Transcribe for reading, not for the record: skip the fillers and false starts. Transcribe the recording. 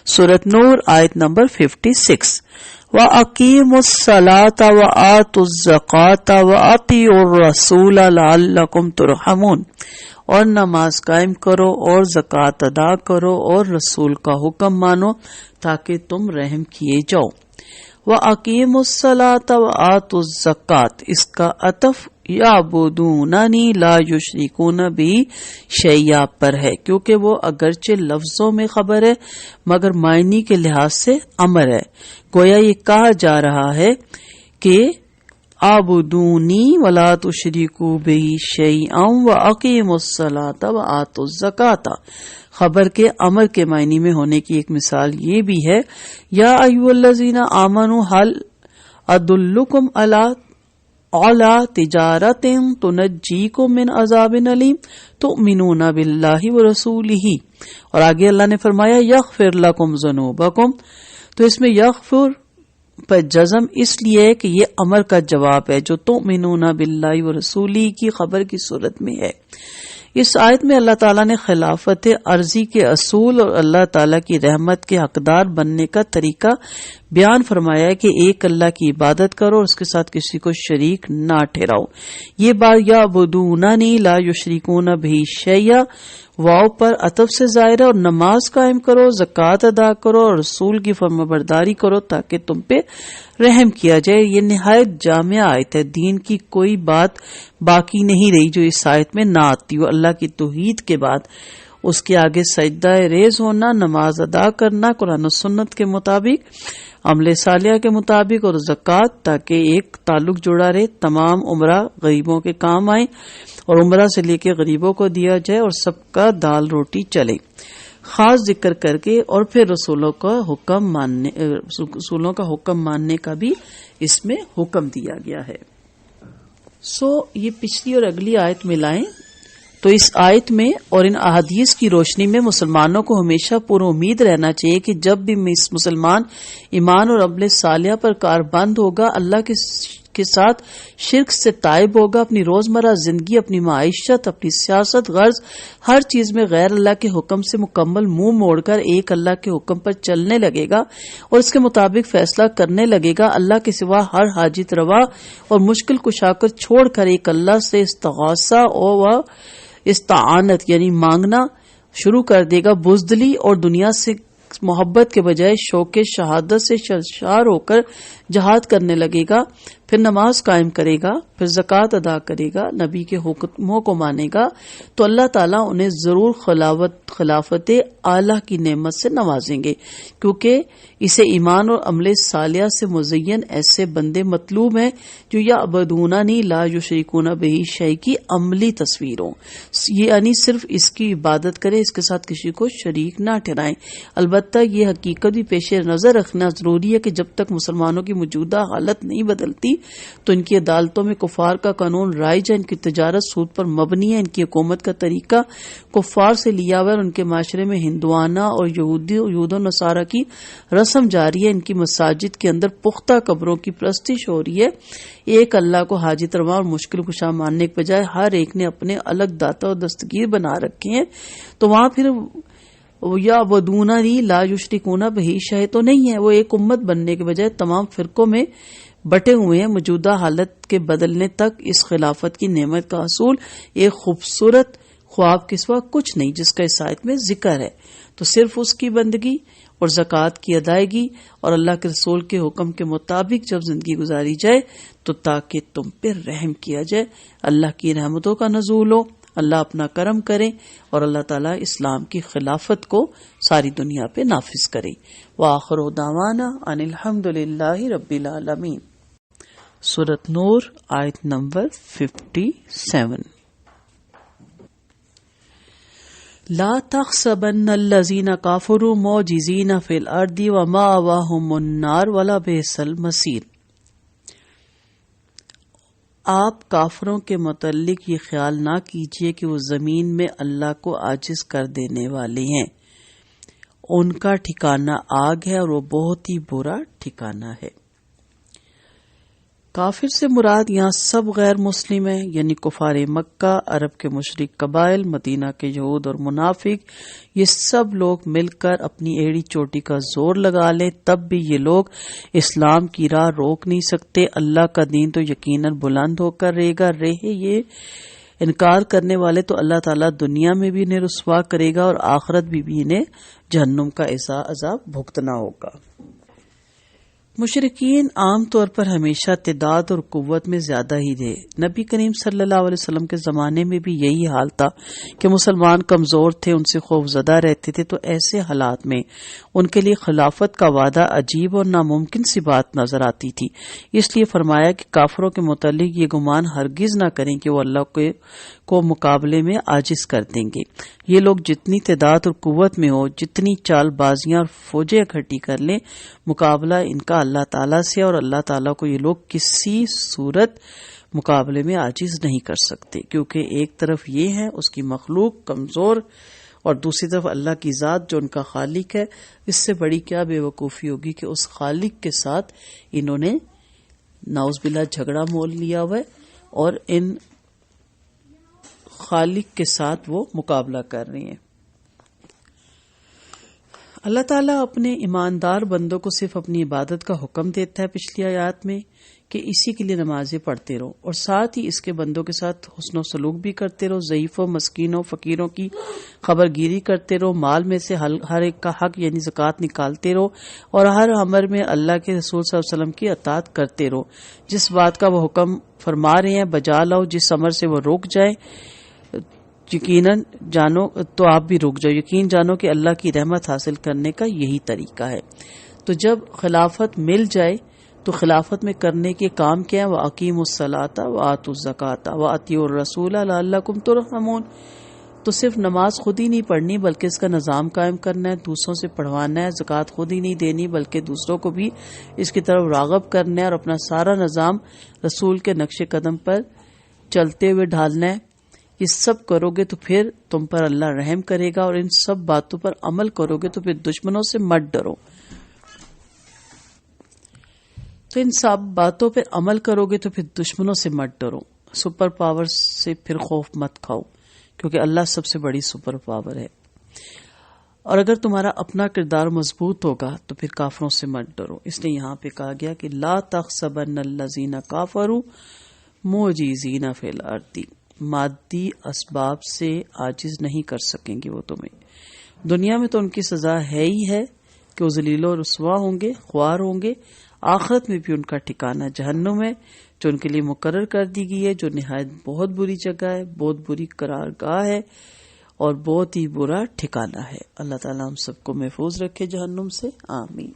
سورۃ نور آیت نمبر 56. وَأَقِيمُوا الصَّلَاةَ وَآتُوا الزَّكَاةَ وَأَطِيعُوا الرَّسُولَ لَعَلَّكُمْ تُرْحَمُونَ. اور نماز قائم کرو اور زکوٰۃ ادا کرو اور رسول کا حکم مانو تاکہ تم رحم کیے جاؤ. وَأَقِيمُوا الصَّلَاةَ وَآتُوا الزَّكَاةَ اس کا عطف یعبدوننی لا یشرکون بی شیئا پر ہے، کیونکہ وہ اگرچہ لفظوں میں خبر ہے مگر معنی کے لحاظ سے امر ہے. گویا یہ کہا جا رہا ہے کہ اعبدونی ولا تشرکوا بی شیئا واقیموا الصلاۃ وآتوا الزکاۃ. خبر کے امر کے معنی میں ہونے کی ایک مثال یہ بھی ہے، یا ایھا الذین آمنوا هل ادلکم علی تجارت تنجیکم من عذاب علیم تؤمنون باللہ ورسولہ. اور آگے اللہ نے فرمایا یغفر لکم ذنوبکم. تو اس میں یغفر پر جزم اس لیے کہ یہ امر کا جواب ہے جو تؤمنون باللہ ورسولہ کی خبر کی صورت میں ہے. اس آیت میں اللہ تعالیٰ نے خلافت عرضی کے اصول اور اللہ تعالیٰ کی رحمت کے حقدار بننے کا طریقہ بیان فرمایا ہے کہ ایک اللہ کی عبادت کرو اور اس کے ساتھ کسی کو شریک نہ ٹھہراؤ. یہ بات یعبدوننی لا یشرکون بہ شیئا واو پر عطف سے ظاہر ہے، اور نماز قائم کرو، زکوٰۃ ادا کرو اور رسول کی فرمانبرداری کرو تاکہ تم پہ رحم کیا جائے. یہ نہایت جامع آیت ہے، دین کی کوئی بات باقی نہیں رہی جو اس آیت میں نہ آتی ہو. اللہ کی توحید کے بعد اس کے آگے سجدہ ریز ہونا، نماز ادا کرنا قرآن و سنت کے مطابق، عمل صالحہ کے مطابق، اور زکوٰۃ تاکہ ایک تعلق جڑا رہے، تمام عمرہ غریبوں کے کام آئیں اور عمرہ سے لے کے غریبوں کو دیا جائے اور سب کا دال روٹی چلے. خاص ذکر کر کے اور پھر رسولوں کا حکم ماننے کا بھی اس میں حکم دیا گیا ہے. یہ پچھلی اور اگلی آیت ملائیں تو اس آیت میں اور ان احادیث کی روشنی میں مسلمانوں کو ہمیشہ پر امید رہنا چاہیے کہ جب بھی مسلمان ایمان اور عمل صالحہ پر کاربند ہوگا، اللہ کے ساتھ شرک سے تائب ہوگا، اپنی روزمرہ زندگی، اپنی معیشت، اپنی سیاست، غرض ہر چیز میں غیر اللہ کے حکم سے مکمل منہ موڑ کر ایک اللہ کے حکم پر چلنے لگے گا اور اس کے مطابق فیصلہ کرنے لگے گا، اللہ کے سوا ہر حاجت روا اور مشکل کشا کر چھوڑ کر ایک اللہ سے استغاثہ اور استعانت یعنی مانگنا شروع کر دے گا، بزدلی اور دنیا سے محبت کے بجائے شوق شہادت سے سرشار ہو کر جہاد کرنے لگے گا، پھر نماز قائم کرے گا، پھر زکوٰۃ ادا کرے گا، نبی کے حکموں کو مانے گا، تو اللہ تعالیٰ انہیں ضرور خلافت اعلیٰ کی نعمت سے نوازیں گے، کیونکہ اسے ایمان اور عمل صالحہ سے مزین ایسے بندے مطلوب ہیں جو یعبدوننی لا یشرکون بہ شیئا کی عملی تصویر ہوں، یعنی صرف اس کی عبادت کریں، اس کے ساتھ کسی کو شریک نہ ٹھہرائیں. البتہ یہ حقیقت بھی پیش نظر رکھنا ضروری ہے کہ جب تک مسلمانوں کی موجودہ حالت نہیں بدلتی تو ان کی عدالتوں میں کفار کا قانون رائج ہے، ان کی تجارت سود پر مبنی ہے، ان کی حکومت کا طریقہ کفار سے لیا ہوا ہے، اور ان کے معاشرے میں ہندوانہ اور یہود و نصارہ کی رسم جاری ہے، ان کی مساجد کے اندر پختہ قبروں کی پرستش ہو رہی ہے. ایک اللہ کو حاجت روا اور مشکل کشا ماننے کے بجائے ہر ایک نے اپنے الگ داتا اور دستگیر بنا رکھے ہیں، تو وہاں پھر یعبدوننی لا یشرکون بہ شیئا تو نہیں ہے، وہ ایک امت بننے کے بجائے تمام فرقوں میں بٹے ہوئے ہیں. موجودہ حالت کے بدلنے تک اس خلافت کی نعمت کا حصول ایک خوبصورت خواب کے سوا کچھ نہیں جس کا اس آیت میں ذکر ہے. تو صرف اس کی بندگی اور زکوٰۃ کی ادائیگی اور اللہ کے رسول کے حکم کے مطابق جب زندگی گزاری جائے تو تاکہ تم پہ رحم کیا جائے، اللہ کی رحمتوں کا نزول ہو، اللہ اپنا کرم کرے اور اللہ تعالیٰ اسلام کی خلافت کو ساری دنیا پہ نافذ کرے. وآخر دعوانا ان الحمد للہ رب العالمین. سورۃ نور آیت نمبر 57. لا تحسبن الذین کافروا معجزین فی الارض ومأواہم النار ولبئس المصیر. آپ کافروں کے متعلق یہ خیال نہ کیجیے کہ وہ زمین میں اللہ کو عاجز کر دینے والے ہیں، ان کا ٹھکانہ آگ ہے اور وہ بہت ہی برا ٹھکانہ ہے. کافر سے مراد یہاں سب غیر مسلم ہیں، یعنی کفار مکہ، عرب کے مشرک قبائل، مدینہ کے یہود اور منافق، یہ سب لوگ مل کر اپنی ایڑی چوٹی کا زور لگا لیں تب بھی یہ لوگ اسلام کی راہ روک نہیں سکتے۔ اللہ کا دین تو یقیناً بلند ہو کر رہے یہ انکار کرنے والے تو اللہ تعالیٰ دنیا میں بھی انہیں رسوا کرے گا اور آخرت بھی انہیں جہنم کا ایسا عذاب بھگتنا ہوگا۔ مشرکین عام طور پر ہمیشہ تعداد اور قوت میں زیادہ ہی تھے۔ نبی کریم صلی اللہ علیہ وسلم کے زمانے میں بھی یہی حال تھا کہ مسلمان کمزور تھے، ان سے خوف زدہ رہتے تھے، تو ایسے حالات میں ان کے لیے خلافت کا وعدہ عجیب اور ناممکن سی بات نظر آتی تھی۔ اس لیے فرمایا کہ کافروں کے متعلق یہ گمان ہرگز نہ کریں کہ وہ اللہ کو مقابلے میں عاجز کر دیں گے۔ یہ لوگ جتنی تعداد اور قوت میں ہو، جتنی چال بازیاں اور فوجیں اکٹھی کر لیں، مقابلہ ان کا اللہ تعالیٰ سے، اور اللہ تعالیٰ کو یہ لوگ کسی صورت مقابلے میں عاجز نہیں کر سکتے، کیونکہ ایک طرف یہ ہے اس کی مخلوق کمزور اور دوسری طرف اللہ کی ذات جو ان کا خالق ہے۔ اس سے بڑی کیا بے وقوفی ہوگی کہ اس خالق کے ساتھ انہوں نے نعوذ باللہ جھگڑا مول لیا ہوا ہے اور ان خالق کے ساتھ وہ مقابلہ کر رہی ہیں۔ اللہ تعالیٰ اپنے ایماندار بندوں کو صرف اپنی عبادت کا حکم دیتا ہے پچھلی آیات میں کہ اسی کے لیے نمازیں پڑھتے رہو، اور ساتھ ہی اس کے بندوں کے ساتھ حسن و سلوک بھی کرتے رہو، ضعیفوں، مسکینوں، فقیروں کی خبر گیری کرتے رہو، مال میں سے ہر ایک کا حق یعنی زکوٰۃ نکالتے رہو، اور ہر امر میں اللہ کے رسول صلی اللہ علیہ وسلم کی اطاعت کرتے رہو۔ جس بات کا وہ حکم فرما رہے ہیں بجا لاؤ، جس امر سے وہ روک جائیں یقیناً جانو تو آپ بھی رک جاؤ، یقین جانو کہ اللہ کی رحمت حاصل کرنے کا یہی طریقہ ہے۔ تو جب خلافت مل جائے تو خلافت میں کرنے کے کام کیا ہے؟ وَأَقِيمُوا الصَّلَاةَ وَآتُوا الزَّكَاةَ وَأَطِيعُوا الرَّسُولَ لَعَلَّكُمْ تُرْحَمُونَ۔ تو صرف نماز خود ہی نہیں پڑھنی بلکہ اس کا نظام قائم کرنا ہے، دوسروں سے پڑھوانا ہے، زکوٰۃ خود ہی نہیں دینی بلکہ دوسروں کو بھی اس کی طرف راغب کرنا ہے، اور اپنا سارا نظام رسول کے نقش قدم پر چلتے ہوئے ڈھالنا ہے۔ یہ سب کرو گے تو پھر تم پر اللہ رحم کرے گا، اور ان سب باتوں پر عمل کرو گے تو پھر دشمنوں سے مت ڈرو۔ تو ان سب باتوں پر عمل کرو گے تو پھر دشمنوں سے مت ڈرو، سپر پاور سے پھر خوف مت کھاؤ، کیونکہ اللہ سب سے بڑی سپر پاور ہے۔ اور اگر تمہارا اپنا کردار مضبوط ہوگا تو پھر کافروں سے مت ڈرو۔ اس لیے یہاں پہ کہا گیا کہ لا تحسبن الذین کافروا معجزین فی الارض، مادی اسباب سے عاجز نہیں کر سکیں گے وہ تمہیں۔ دنیا میں تو ان کی سزا ہے ہی ہے کہ وہ ذلیل و رسوا ہوں گے، خوار ہوں گے، آخرت میں بھی ان کا ٹھکانہ جہنم ہے جو ان کے لیے مقرر کر دی گئی ہے، جو نہایت بہت بری جگہ ہے، بہت بری قرارگاہ ہے اور بہت ہی برا ٹھکانہ ہے۔ اللہ تعالیٰ ہم سب کو محفوظ رکھے جہنم سے، آمین۔